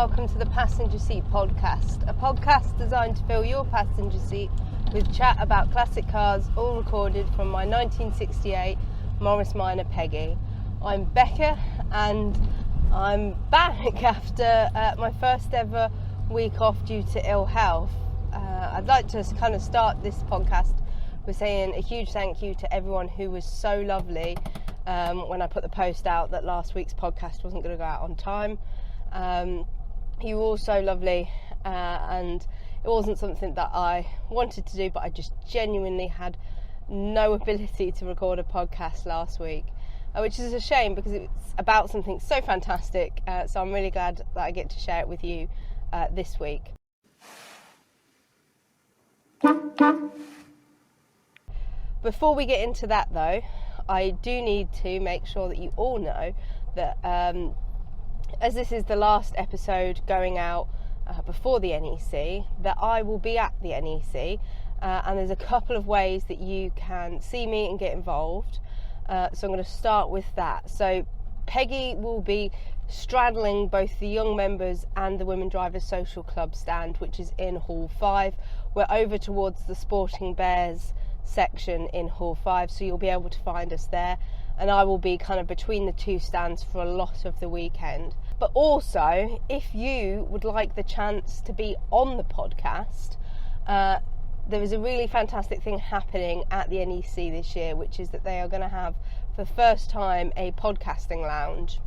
welcome to the Passenger Seat Podcast, a podcast designed to fill your passenger seat with chat about classic cars, all recorded from my 1968 Morris Minor Peggy. I'm Becca and I'm back after my first ever week off due to ill health. I'd like to kind of start this podcast with saying a huge thank you to everyone who was so lovely when I put the post out that last week's podcast wasn't going to go out on time. You were all so lovely, and it wasn't something that I wanted to do, but I just genuinely had no ability to record a podcast last week, which is a shame because it's about something so fantastic, so I'm really glad that I get to share it with you this week. Before we get into that though, I do need to make sure that you all know that as this is the last episode going out before the NEC, that I will be at the NEC, and there's a couple of ways that you can see me and get involved. So I'm going to start with that. So Peggy will be straddling both the young members and the Women Drivers Social Club stand, which is in Hall 5. We're over towards the Sporting Bears section in Hall 5, so you'll be able to find us there, and I will be kind of between the two stands for a lot of the weekend. But also, if you would like the chance to be on the podcast, there is a really fantastic thing happening at the NEC this year, which is that they are going to have for the first time a podcasting lounge,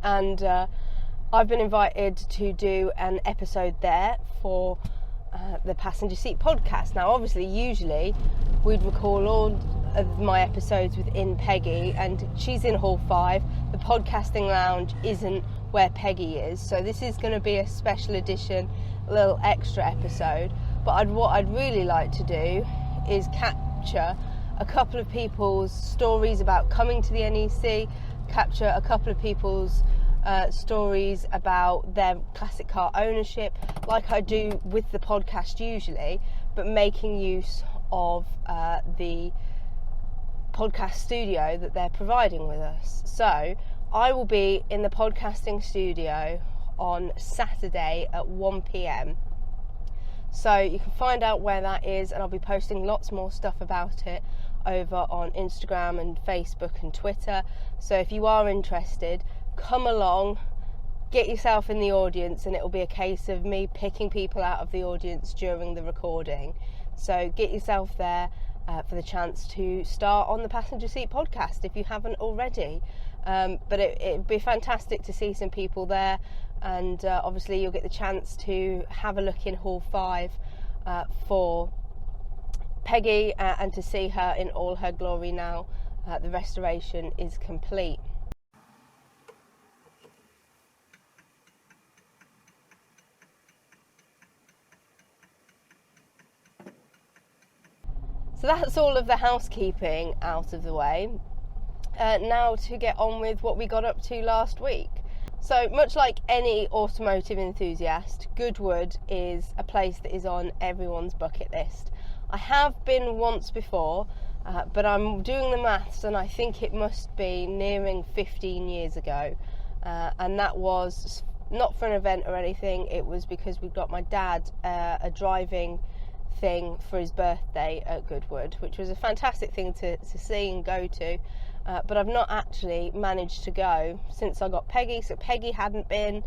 and I've been invited to do an episode there for the Passenger Seat Podcast. Now obviously usually we'd record all of my episodes within Peggy, and she's in Hall 5. The podcasting lounge isn't where Peggy is, so this is going to be a special edition, a little extra episode. But what I'd really like to do is capture a couple of people's stories about coming to the NEC, capture a couple of people's stories about their classic car ownership, like I do with the podcast usually, but making use of the podcast studio that they're providing with us. So I will be in the podcasting studio on Saturday at 1 p.m. So you can find out where that is, and I'll be posting lots more stuff about it over on Instagram and Facebook and Twitter. So if you are interested, come along, get yourself in the audience, and it'll be a case of me picking people out of the audience during the recording. So get yourself there for the chance to start on the Passenger Seat Podcast if you haven't already. But it'd be fantastic to see some people there, and obviously you'll get the chance to have a look in Hall 5 for Peggy and to see her in all her glory now the restoration is complete. So that's all of the housekeeping out of the way. Now to get on with what we got up to last week. So much like any automotive enthusiast, Goodwood is a place that is on everyone's bucket list. I have been once before, but I'm doing the maths and I think it must be nearing 15 years ago. And that was not for an event or anything, it was because we got my dad a driving thing for his birthday at Goodwood, which was a fantastic thing to see and go to, but I've not actually managed to go since I got Peggy. So Peggy hadn't been,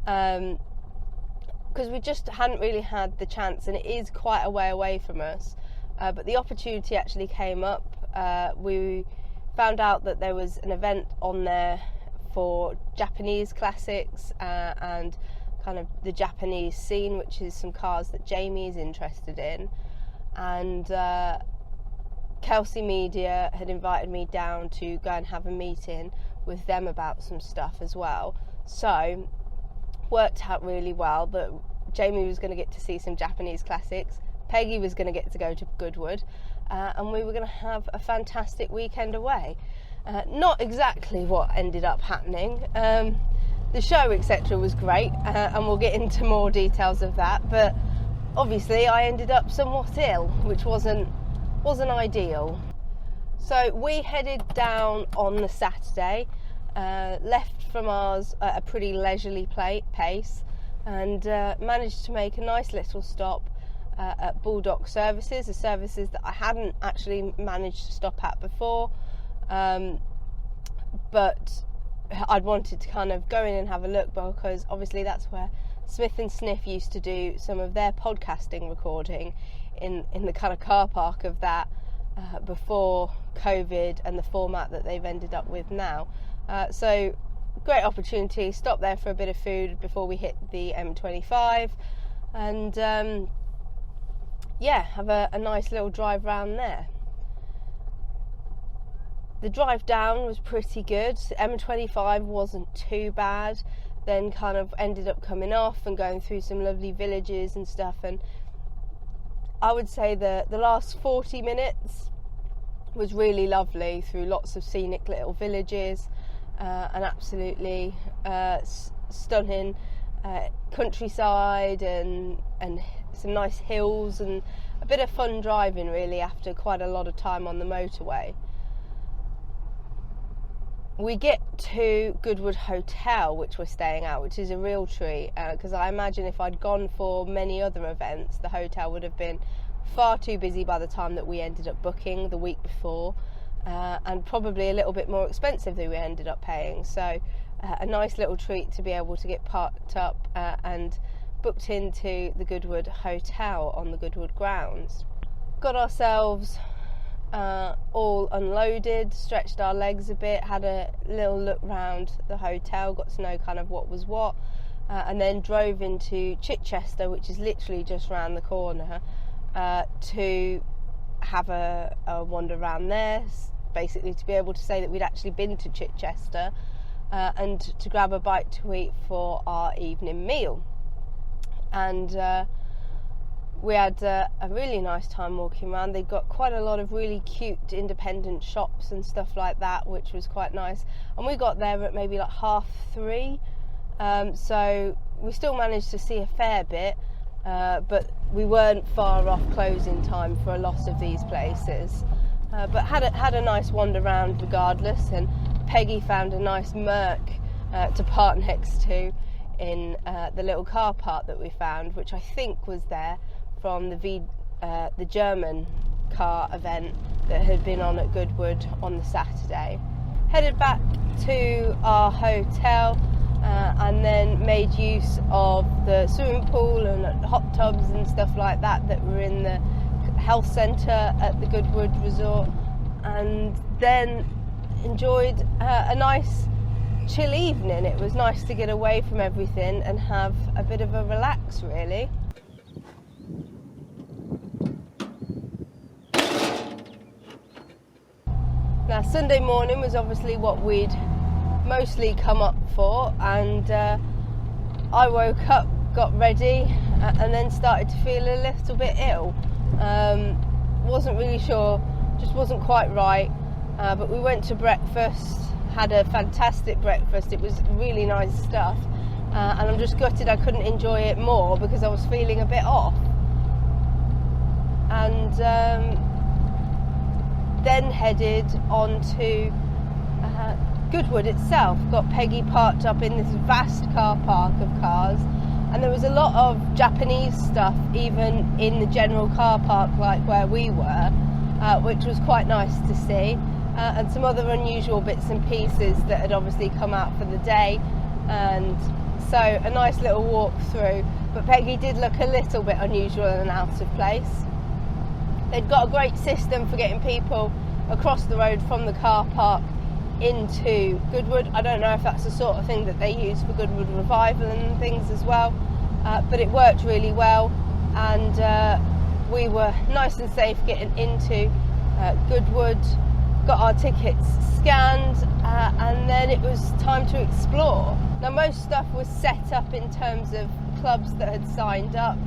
because we just hadn't really had the chance, and it is quite a way away from us, but the opportunity actually came up. We found out that there was an event on there for Japanese classics and kind of the Japanese scene, which is some cars that Jamie is interested in, and Kelsey Media had invited me down to go and have a meeting with them about some stuff as well. So worked out really well that Jamie was going to get to see some Japanese classics, Peggy was going to get to go to Goodwood, and we were going to have a fantastic weekend away. Not exactly what ended up happening. The show, etc., was great, and we'll get into more details of that, but obviously I ended up somewhat ill, which wasn't ideal. So we headed down on the Saturday, left from ours at a pretty leisurely pace, and managed to make a nice little stop at Bulldog Services, the services that I hadn't actually managed to stop at before, but I'd wanted to kind of go in and have a look, because obviously that's where Smith and Sniff used to do some of their podcasting recording, in the kind of car park of that before COVID and the format that they've ended up with now. So great opportunity, stop there for a bit of food before we hit the M25, and have a nice little drive round there. The drive down was pretty good. M25 wasn't too bad, then kind of ended up coming off and going through some lovely villages and stuff, and I would say the last 40 minutes was really lovely, through lots of scenic little villages and absolutely stunning countryside and some nice hills, and a bit of fun driving really after quite a lot of time on the motorway. We get to Goodwood Hotel, which we're staying at, which is a real treat, because I imagine if I'd gone for many other events, the hotel would have been far too busy by the time that we ended up booking the week before, and probably a little bit more expensive than we ended up paying. So a nice little treat to be able to get parked up and booked into the Goodwood Hotel on the Goodwood grounds. Got ourselves all unloaded, stretched our legs a bit, had a little look round the hotel, got to know kind of what was what, and then drove into Chichester, which is literally just round the corner, to have a wander around there, basically to be able to say that we'd actually been to Chichester, and to grab a bite to eat for our evening meal. And we had a really nice time walking around. They've got quite a lot of really cute independent shops and stuff like that, which was quite nice. And we got there at maybe like 3:30, so we still managed to see a fair bit, but we weren't far off closing time for a lot of these places. But had a nice wander around regardless, and Peggy found a nice Merc to park next to in the little car park that we found, which I think was there from the German car event that had been on at Goodwood on the Saturday. Headed back to our hotel, and then made use of the swimming pool and hot tubs and stuff like that were in the health centre at the Goodwood resort, and then enjoyed a nice chill evening. It was nice to get away from everything and have a bit of a relax, really. Now, Sunday morning was obviously what we'd mostly come up for, and I woke up, got ready, and then started to feel a little bit ill. Wasn't really sure, just wasn't quite right, but we went to breakfast, had a fantastic breakfast. It was really nice stuff, and I'm just gutted I couldn't enjoy it more because I was feeling a bit off. And then headed on to Goodwood itself. Got Peggy parked up in this vast car park of cars, and there was a lot of Japanese stuff even in the general car park, like where we were, which was quite nice to see, and some other unusual bits and pieces that had obviously come out for the day, and so a nice little walk through. But Peggy did look a little bit unusual and out of place. They'd got a great system for getting people across the road from the car park into Goodwood. I don't know if that's the sort of thing that they use for Goodwood Revival and things as well, but it worked really well, and we were nice and safe getting into Goodwood, got our tickets scanned, and then it was time to explore. Now, most stuff was set up in terms of clubs that had signed up,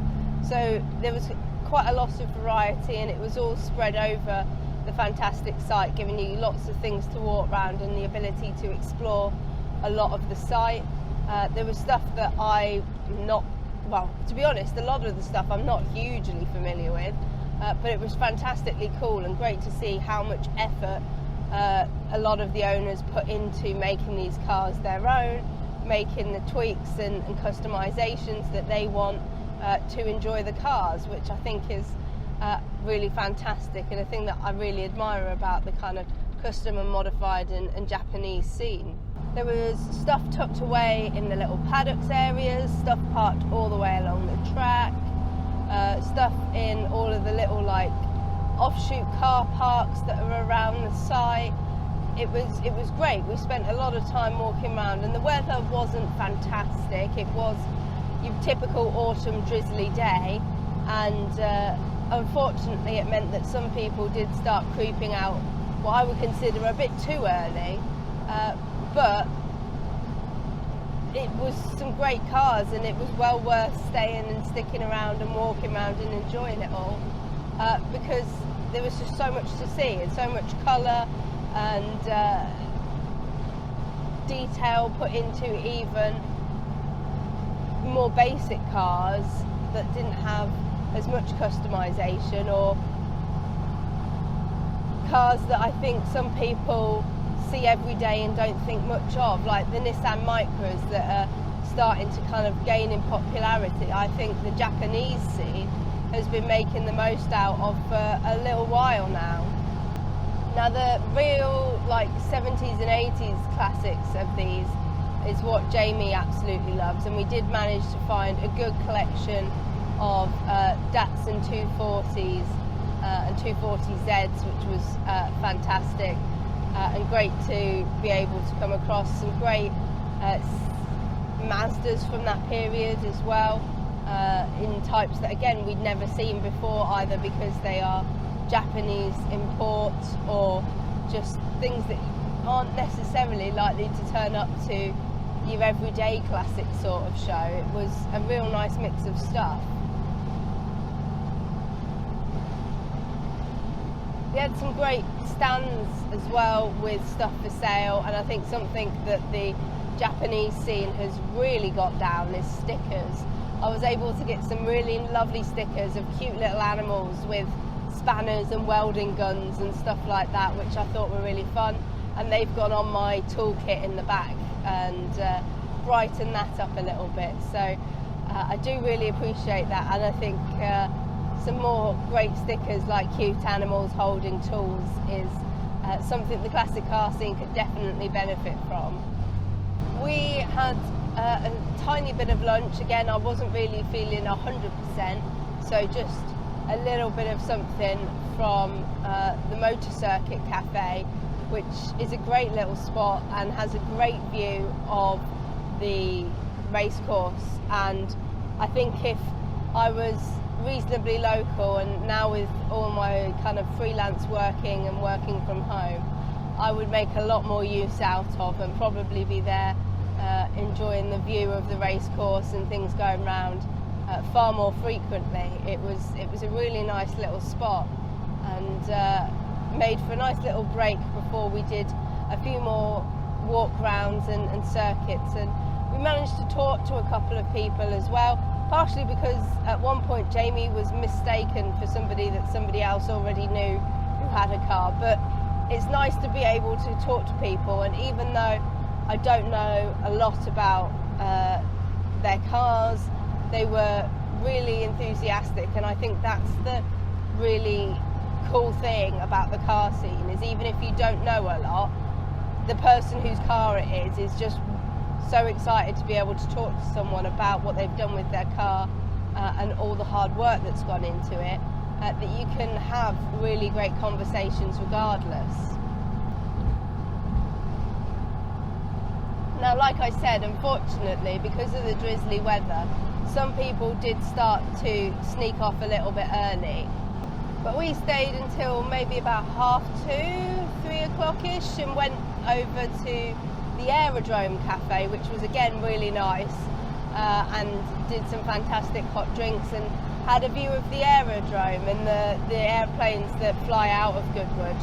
so there was quite a lot of variety, and it was all spread over the fantastic site, giving you lots of things to walk around and the ability to explore a lot of the site. There was stuff that to be honest, a lot of the stuff I'm not hugely familiar with, but it was fantastically cool and great to see how much effort a lot of the owners put into making these cars their own, making the tweaks and customizations that they want to enjoy the cars, which I think is really fantastic, and a thing that I really admire about the kind of custom and modified and Japanese scene. There was stuff tucked away in the little paddocks areas, stuff parked all the way along the track, stuff in all of the little like offshoot car parks that are around the site. It was great. We spent a lot of time walking around, and the weather wasn't fantastic. It was your typical autumn drizzly day, and unfortunately it meant that some people did start creeping out what I would consider a bit too early, but it was some great cars, and it was well worth staying and sticking around and walking around and enjoying it all, because there was just so much to see and so much colour and detail put into even more basic cars that didn't have as much customization, or cars that I think some people see every day and don't think much of, like the Nissan Micras that are starting to kind of gain in popularity. I think the Japanese scene has been making the most out of for a little while now. Now the real like 70s and 80s classics of these is what Jamie absolutely loves, and we did manage to find a good collection of Datsun 240s and 240Zs, which was fantastic, and great to be able to come across some great Mazdas from that period as well, in types that again we'd never seen before, either because they are Japanese imports or just things that aren't necessarily likely to turn up to your everyday classic sort of show. It was a real nice mix of stuff. We had some great stands as well with stuff for sale, and I think something that the Japanese scene has really got down is stickers. I was able to get some really lovely stickers of cute little animals with spanners and welding guns and stuff like that, which I thought were really fun, and they've gone on my toolkit in the back and brightened that up a little bit. So I do really appreciate that, and I think some more great stickers like cute animals holding tools is something the classic car scene could definitely benefit from. We had a tiny bit of lunch. Again, I wasn't really feeling 100%, so just a little bit of something from the Motor Circuit Cafe, which is a great little spot and has a great view of the racecourse. And I think if I was reasonably local, and now with all my kind of freelance working and working from home, I would make a lot more use out of and probably be there enjoying the view of the racecourse and things going round far more frequently. It was a really nice little spot, and made for a nice little break before we did a few more walk rounds and circuits, and we managed to talk to a couple of people as well, partially because at one point Jamie was mistaken for somebody that somebody else already knew who had a car. But it's nice to be able to talk to people, and even though I don't know a lot about their cars, they were really enthusiastic, and I think that's the really cool thing about the car scene, is even if you don't know a lot, the person whose car it is just so excited to be able to talk to someone about what they've done with their car and all the hard work that's gone into it, that you can have really great conversations regardless. Now, like I said, unfortunately, because of the drizzly weather, some people did start to sneak off a little bit early, but we stayed until maybe about 2:30, 3 o'clock-ish, and went over to the Aerodrome Cafe, which was again really nice, and did some fantastic hot drinks and had a view of the aerodrome and the airplanes that fly out of Goodwood,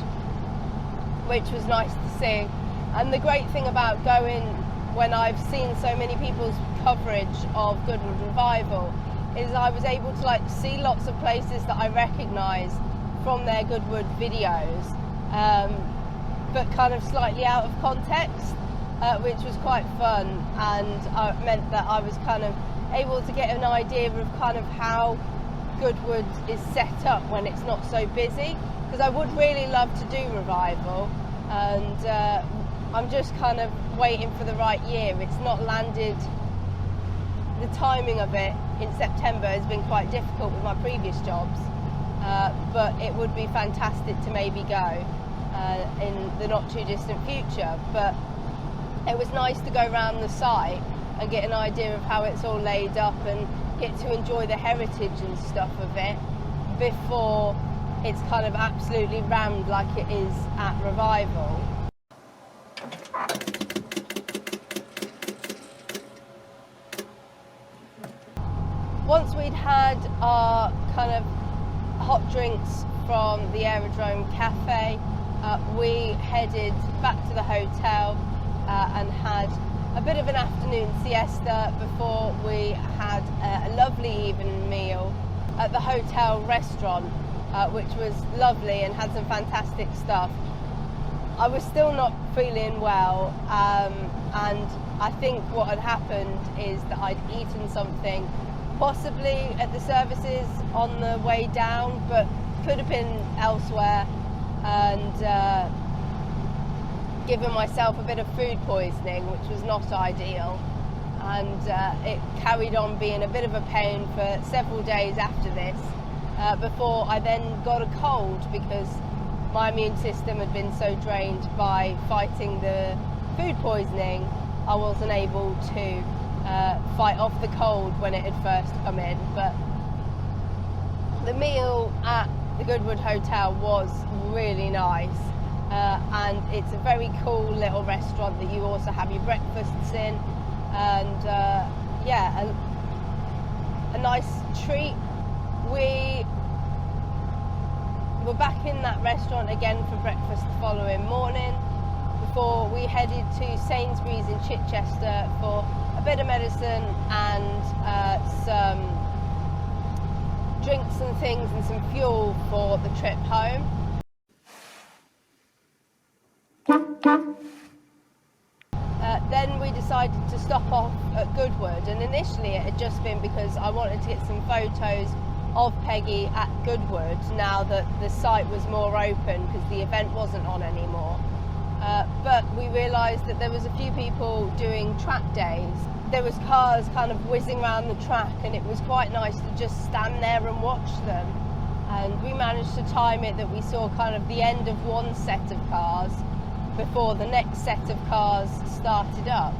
which was nice to see. And the great thing about going when I've seen so many people's coverage of Goodwood Revival is I was able to see lots of places that I recognise from their Goodwood videos, but kind of slightly out of context. which was quite fun, and meant that I was kind of able to get an idea of kind of how Goodwood is set up when it's not so busy, because I would really love to do Revival, and I'm just kind of waiting for the right year. It's not landed. The timing of it in September has been quite difficult with my previous jobs, but it would be fantastic to maybe go in the not too distant future. But it was nice to go around the site and get an idea of how it's all laid up and get to enjoy the heritage and stuff of it before it's kind of absolutely rammed like it is at Revival. Once we'd had our kind of hot drinks from the Aerodrome Cafe, we headed back to the hotel and had a bit of an afternoon siesta before we had a lovely evening meal at the hotel restaurant, which was lovely and had some fantastic stuff. I was still not feeling well, and I think what had happened is that I'd eaten something possibly at the services on the way down, but could have been elsewhere, and given myself a bit of food poisoning, which was not ideal, and it carried on being a bit of a pain for several days after this, before I then got a cold, because my immune system had been so drained by fighting the food poisoning, I wasn't able to fight off the cold when it had first come in. But the meal at the Goodwood Hotel was really nice, and it's a very cool little restaurant that you also have your breakfasts in, and yeah, a nice treat. We were back in that restaurant again for breakfast the following morning before we headed to Sainsbury's in Chichester for a bit of medicine and some drinks and things and some fuel for the trip home. Then we decided to stop off at Goodwood, and initially it had just been because I wanted to get some photos of Peggy at Goodwood now that the site was more open, because the event wasn't on anymore. But we realised that there was a few people doing track days. There was cars kind of whizzing around the track, and it was quite nice to just stand there and watch them. And we managed to time it that we saw kind of the end of one set of cars before the next set of cars started up.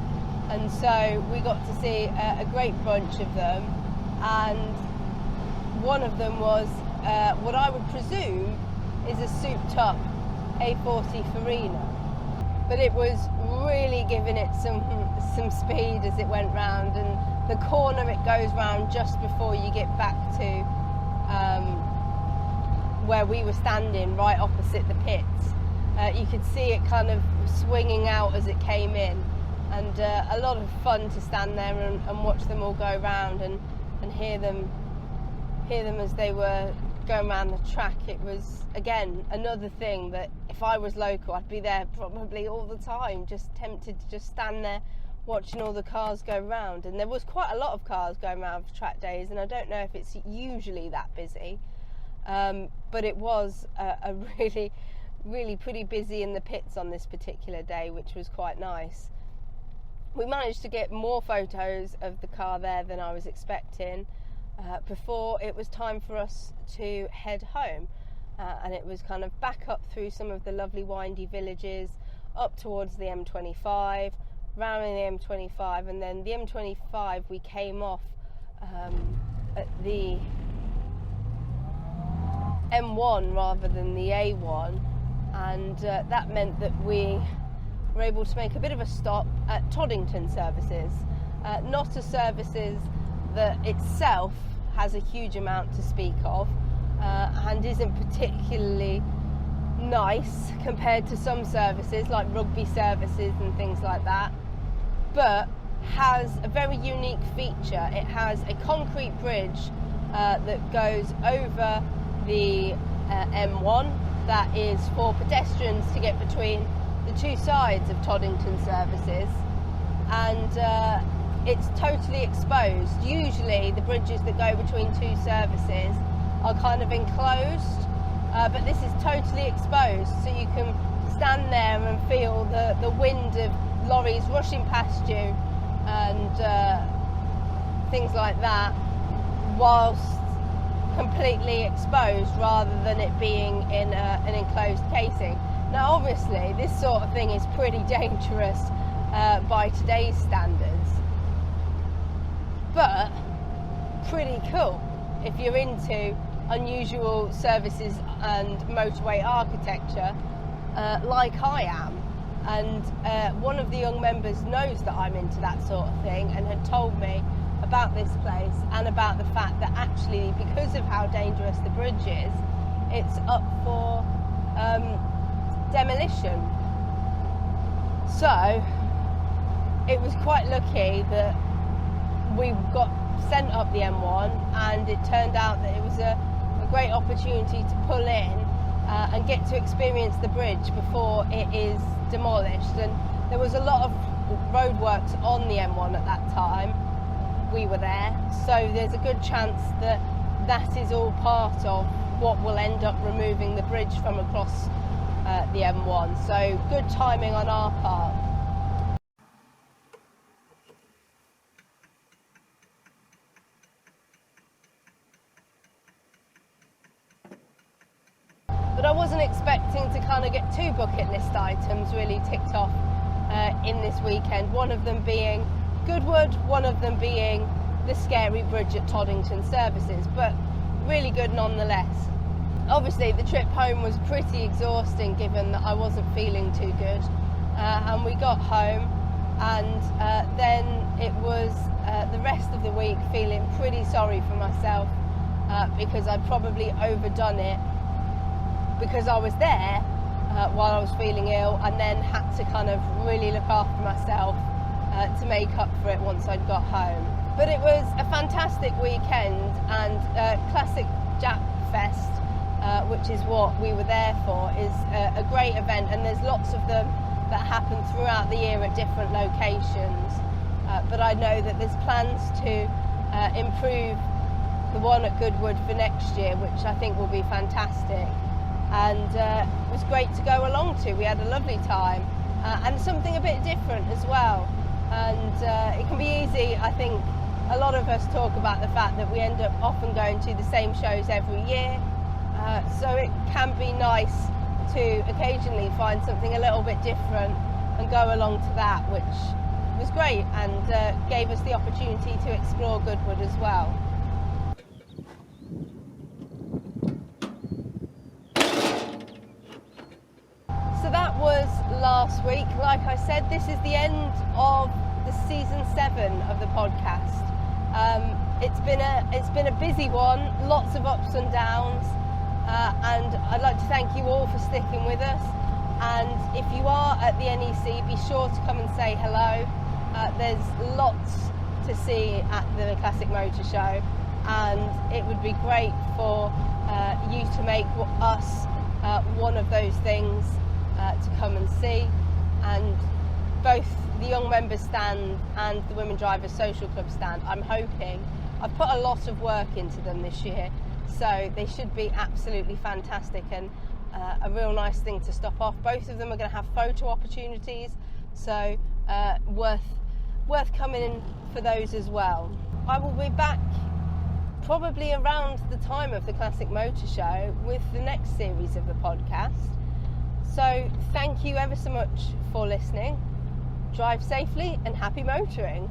And so we got to see a great bunch of them, and one of them was what I would presume is a souped up A40 Farina. But it was really giving it some speed as it went round, and the corner it goes round just before you get back to where we were standing, right opposite the pits. You could see it kind of swinging out as it came in, and a lot of fun to stand there and watch them all go round and hear them as they were going around the track. It was, again, another thing that if I was local, I'd be there probably all the time, just tempted to just stand there watching all the cars go round. And there was quite a lot of cars going around for track days, and I don't know if it's usually that busy, but it was a really pretty busy in the pits on this particular day, which was quite nice. We managed to get more photos of the car there than I was expecting before it was time for us to head home, and it was kind of back up through some of the lovely windy villages up towards the M25, round the M25, and then the M25 we came off at the M1 rather than the A1, and that meant that we were able to make a bit of a stop at Toddington Services. Not a services that itself has a huge amount to speak of, and isn't particularly nice compared to some services like rugby services and things like that, but has a very unique feature. It has a concrete bridge that goes over the M1 that is for pedestrians to get between the two sides of Toddington services, and it's totally exposed. Usually the bridges that go between two services are kind of enclosed, but this is totally exposed, so you can stand there and feel the wind of lorries rushing past you and things like that, whilst completely exposed rather than it being in an enclosed casing. Now obviously this sort of thing is pretty dangerous by today's standards, but pretty cool if you're into unusual services and motorway architecture like I am. And one of the young members knows that I'm into that sort of thing and had told me about this place and about the fact that actually, because of how dangerous the bridge is, it's up for demolition. So it was quite lucky that we got sent up the M1, and it turned out that it was a great opportunity to pull in and get to experience the bridge before it is demolished. And there was a lot of roadworks on the M1 at that time. We were there, so there's a good chance that that is all part of what will end up removing the bridge from across the M1. So good timing on our part. But I wasn't expecting to kind of get two bucket list items really ticked off in this weekend. One of them being Goodwood, one of them being the scary bridge at Toddington services, but really good nonetheless. Obviously the trip home was pretty exhausting given that I wasn't feeling too good, and we got home, and then it was the rest of the week feeling pretty sorry for myself because I'd probably overdone it, because I was there while I was feeling ill, and then had to kind of really look after myself to make up for it once I'd got home. But it was a fantastic weekend, and Classic Japfest, which is what we were there for, is a great event, and there's lots of them that happen throughout the year at different locations. But I know that there's plans to improve the one at Goodwood for next year, which I think will be fantastic. And it was great to go along to. We had a lovely time, and something a bit different as well. And it can be easy, I think a lot of us talk about the fact that we end up often going to the same shows every year, so it can be nice to occasionally find something a little bit different and go along to that, which was great, and gave us the opportunity to explore Goodwood as well. So that was last week. Like I said, this is the end of the season 7 of the podcast. It's been a busy one, lots of ups and downs, and I'd like to thank you all for sticking with us. And if you are at the NEC, be sure to come and say hello. There's lots to see at the Classic Motor Show, and it would be great for you to make us one of those things to come and see. And both the Young Members stand and the Women Drivers Social Club stand, I'm hoping, I've put a lot of work into them this year, so they should be absolutely fantastic and a real nice thing to stop off. Both of them are going to have photo opportunities, so worth coming in for those as well. I will be back probably around the time of the Classic Motor Show with the next series of the podcast. So thank you ever so much for listening. Drive safely and happy motoring.